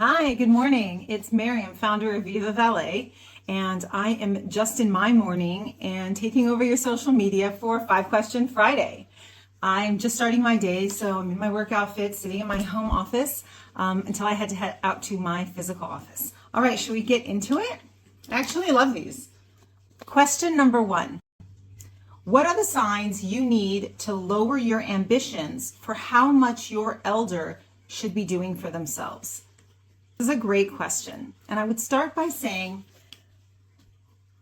Hi, good morning. It's Miriam, founder of VivaValet, and I am just in my morning and taking over your social media for 5 Question Friday. I'm just starting my day, so I'm in my work outfit, sitting in my home office until I had to head out to my physical office. All right, should we get into it? Actually, I love these. Question number 1. What are the signs you need to lower your ambitions for how much your elder should be doing for themselves? This is a great question. And I would start by saying,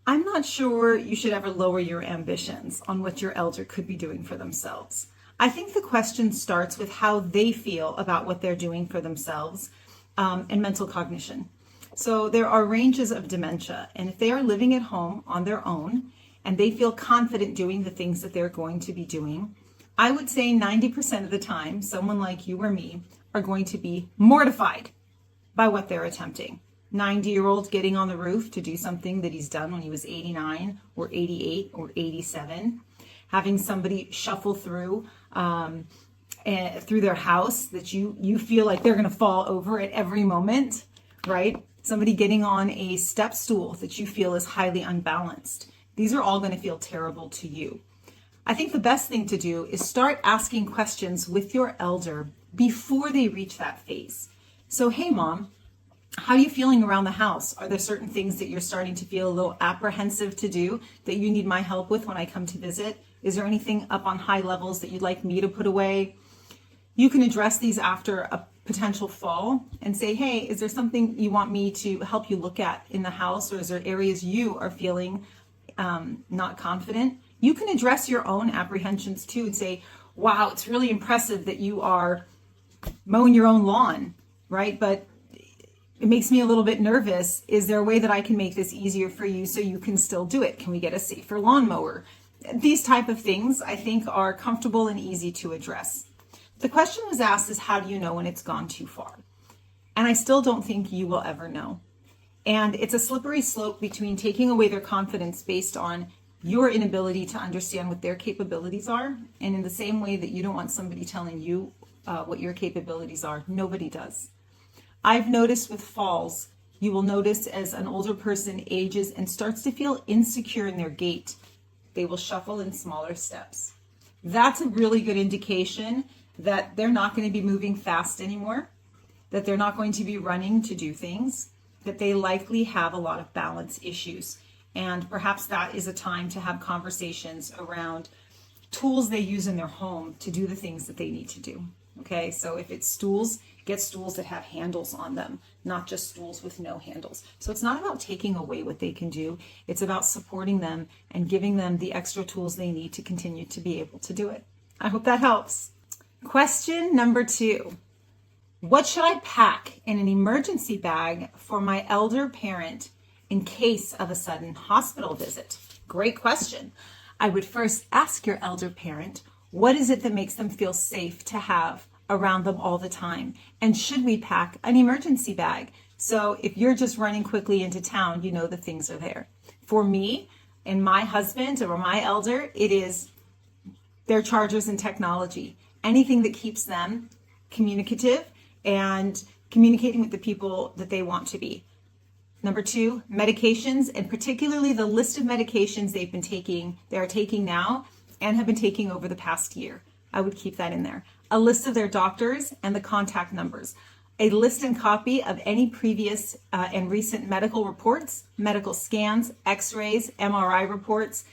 I'm not sure you should ever lower your ambitions on what your elder could be doing for themselves. I think the question starts with how they feel about what they're doing for themselves and mental cognition. So there are ranges of dementia, and if they are living at home on their own and they feel confident doing the things that they're going to be doing, I would say 90% of the time, someone like you or me are going to be mortified by what they're attempting. 90-year-old getting on the roof to do something that he's done when he was 89 or 88 or 87. Having somebody shuffle through their house that you feel like they're going to fall over at every moment, right? Somebody getting on a step stool that you feel is highly unbalanced. These are all going to feel terrible to you. I think the best thing to do is start asking questions with your elder before they reach that phase. So, hey, Mom, how are you feeling around the house? Are there certain things that you're starting to feel a little apprehensive to do that you need my help with when I come to visit? Is there anything up on high levels that you'd like me to put away? You can address these after a potential fall and say, hey, is there something you want me to help you look at in the house? Or is there areas you are feeling not confident? You can address your own apprehensions too and say, wow, it's really impressive that you are mowing your own lawn, right? But it makes me a little bit nervous. Is there a way that I can make this easier for you so you can still do it? Can we get a safer lawnmower? These type of things I think are comfortable and easy to address. The question was asked is, how do you know when it's gone too far? And I still don't think you will ever know. And it's a slippery slope between taking away their confidence based on your inability to understand what their capabilities are. And in the same way that you don't want somebody telling you what your capabilities are, nobody does. I've noticed with falls, you will notice as an older person ages and starts to feel insecure in their gait, they will shuffle in smaller steps. That's a really good indication that they're not going to be moving fast anymore, that they're not going to be running to do things, that they likely have a lot of balance issues. And perhaps that is a time to have conversations around tools they use in their home to do the things that they need to do. Okay, so if it's stools, get stools that have handles on them, not just stools with no handles. So it's not about taking away what they can do. It's about supporting them and giving them the extra tools they need to continue to be able to do it. I hope that helps. Question number 2. What should I pack in an emergency bag for my elder parent in case of a sudden hospital visit? Great question. I would first ask your elder parent, what is it that makes them feel safe to have around them all the time? And should we pack an emergency bag? So if you're just running quickly into town, you know the things are there. For me and my husband or my elder, it is their chargers and technology. Anything that keeps them communicative and communicating with the people that they want to be. Number 2, medications, and particularly the list of medications they are taking now and have been taking over the past year. I would keep that in there. A list of their doctors and the contact numbers. A list and copy of any previous and recent medical reports, medical scans, x-rays, MRI reports,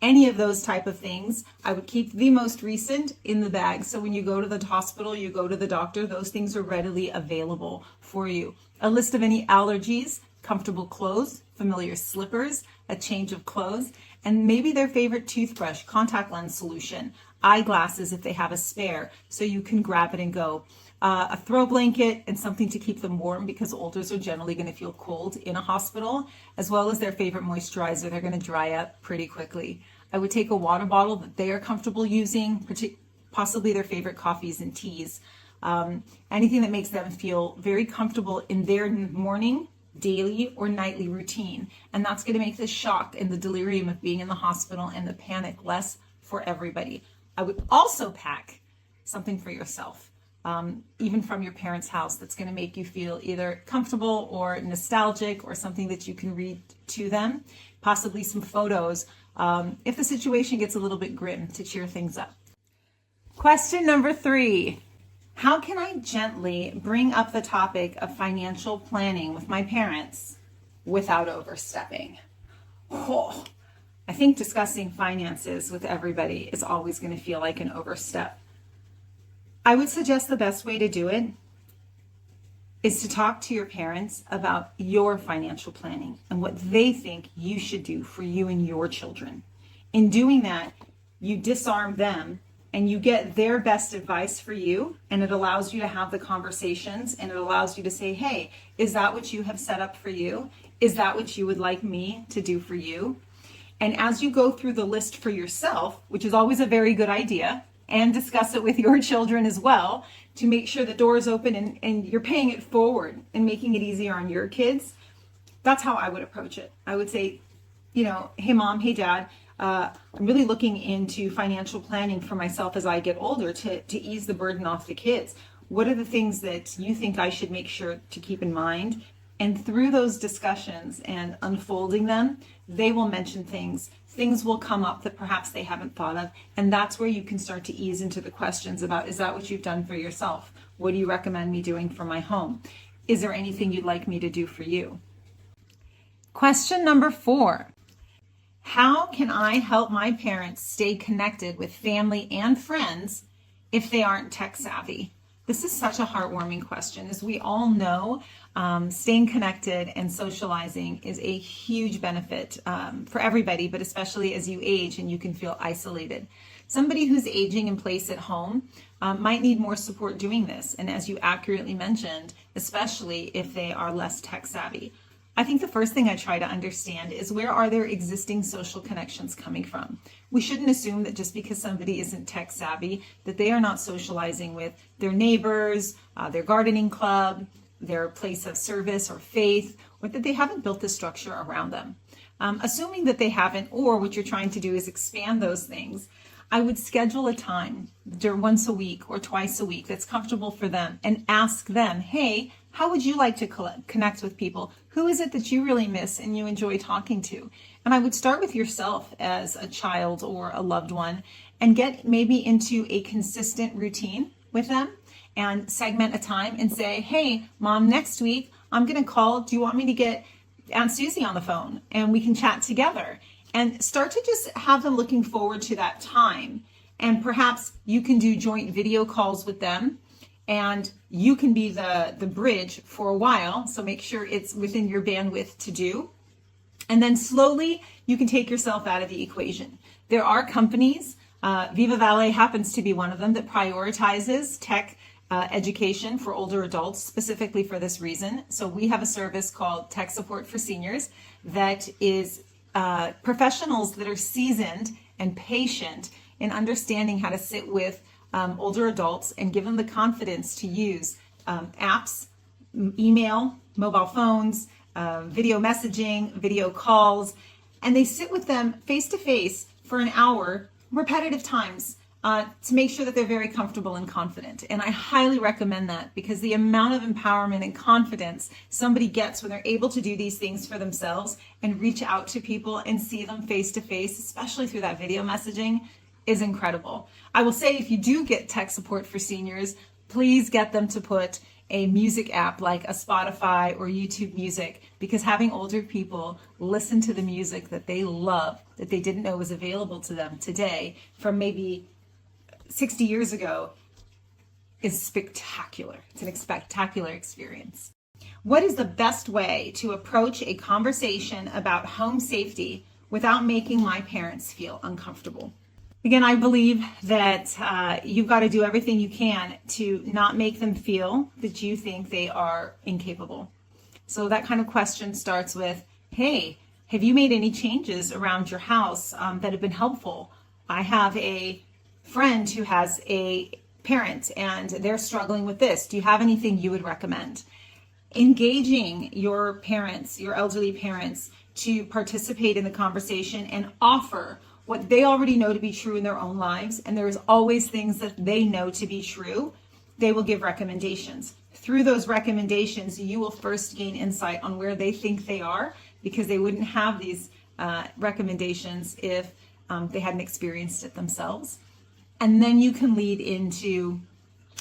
any of those type of things. I would keep the most recent in the bag. So when you go to the hospital, you go to the doctor, those things are readily available for you. A list of any allergies, comfortable clothes, familiar slippers, a change of clothes, and maybe their favorite toothbrush, contact lens solution, eyeglasses if they have a spare, so you can grab it and go. A throw blanket and something to keep them warm because olders are generally going to feel cold in a hospital, as well as their favorite moisturizer. They're going to dry up pretty quickly. I would take a water bottle that they are comfortable using, possibly their favorite coffees and teas. Anything that makes them feel very comfortable in their morning, daily, or nightly routine. And that's going to make the shock and the delirium of being in the hospital and the panic less for everybody. I would also pack something for yourself. even from your parents' house, that's going to make you feel either comfortable or nostalgic, or something that you can read to them, possibly some photos, if the situation gets a little bit grim, to cheer things up. Question number 3. How can I gently bring up the topic of financial planning with my parents without overstepping? Oh, I think discussing finances with everybody is always going to feel like an overstep. I would suggest the best way to do it is to talk to your parents about your financial planning and what they think you should do for you and your children. In doing that, you disarm them and you get their best advice for you, and it allows you to have the conversations, and it allows you to say, hey, is that what you have set up for you? Is that what you would like me to do for you? And as you go through the list for yourself, which is always a very good idea, and discuss it with your children as well, to make sure the door is open and you're paying it forward and making it easier on your kids, that's how I would approach it. I would say, hey mom, hey dad, I'm really looking into financial planning for myself as I get older to ease the burden off the kids. What are the things that you think I should make sure to keep in mind? And through those discussions and unfolding them, they will mention things will come up that perhaps they haven't thought of. And that's where you can start to ease into the questions about, is that what you've done for yourself? What do you recommend me doing for my home? Is there anything you'd like me to do for you? Question number 4. How can I help my parents stay connected with family and friends if they aren't tech savvy? This is such a heartwarming question. As we all know, staying connected and socializing is a huge benefit for everybody, but especially as you age and you can feel isolated. Somebody who's aging in place at home might need more support doing this. And as you accurately mentioned, especially if they are less tech savvy. I think the first thing I try to understand is, where are their existing social connections coming from? We shouldn't assume that just because somebody isn't tech savvy, that they are not socializing with their neighbors, their gardening club, their place of service or faith, or that they haven't built the structure around them. Assuming that they haven't, or what you're trying to do is expand those things, I would schedule a time once a week or twice a week that's comfortable for them, and ask them, hey, how would you like to connect with people? Who is it that you really miss and you enjoy talking to? And I would start with yourself as a child or a loved one, and get maybe into a consistent routine with them, and segment a time and say, hey, mom, next week I'm going to call. Do you want me to get Aunt Susie on the phone and we can chat together? And start to just have them looking forward to that time. And perhaps you can do joint video calls with them, and you can be the bridge for a while. So make sure it's within your bandwidth to do. And then slowly you can take yourself out of the equation. There are companies, VivaValet happens to be one of them, that prioritizes tech education for older adults specifically for this reason. So we have a service called Tech Support for Seniors that is professionals that are seasoned and patient in understanding how to sit with older adults and give them the confidence to use apps, email, mobile phones, video messaging, video calls, and they sit with them face to face for an hour, repetitive times, to make sure that they're very comfortable and confident. And I highly recommend that, because the amount of empowerment and confidence somebody gets when they're able to do these things for themselves and reach out to people and see them face to face, especially through that video messaging, is incredible. I will say, if you do get tech support for seniors, please get them to put a music app like a Spotify or YouTube Music, because having older people listen to the music that they love, that they didn't know was available to them today from maybe 60 years ago, is spectacular. It's a spectacular experience. What is the best way to approach a conversation about home safety without making my parents feel uncomfortable? Again, I believe that you've got to do everything you can to not make them feel that you think they are incapable. So that kind of question starts with, hey, have you made any changes around your house that have been helpful? I have a friend who has a parent and they're struggling with this. Do you have anything you would recommend? Engaging your parents, your elderly parents, to participate in the conversation and offer what they already know to be true in their own lives. And there's always things that they know to be true they will give recommendations. Through those recommendations, you will first gain insight on where they think they are, because they wouldn't have these recommendations if they hadn't experienced it themselves. And then you can lead into,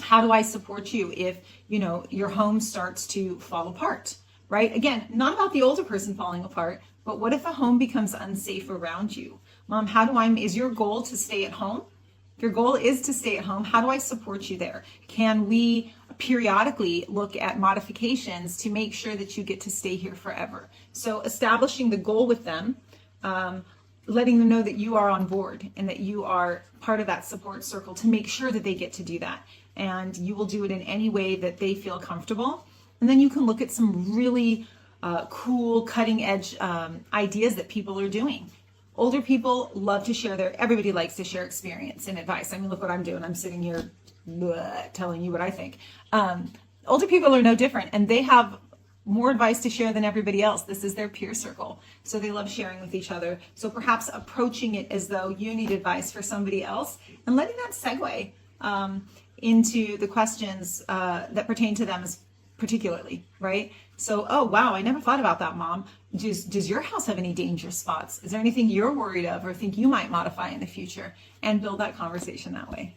how do I support you if, your home starts to fall apart, right? Again, not about the older person falling apart, but what if a home becomes unsafe around you? Mom, is your goal to stay at home? If your goal is to stay at home, how do I support you there? Can we periodically look at modifications to make sure that you get to stay here forever? So establishing the goal with them, letting them know that you are on board and that you are part of that support circle to make sure that they get to do that. And you will do it in any way that they feel comfortable. And then you can look at some really cool, cutting edge ideas that people are doing. Older people love to share everybody likes to share experience and advice. I mean, look what I'm doing. I'm sitting here telling you what I think. Older people are no different, and they have more advice to share than everybody else. This is their peer circle. So they love sharing with each other. So perhaps approaching it as though you need advice for somebody else, and letting that segue into the questions that pertain to them particularly, right? So, oh, wow, I never thought about that, Mom. Does your house have any danger spots? Is there anything you're worried of or think you might modify in the future? And build that conversation that way.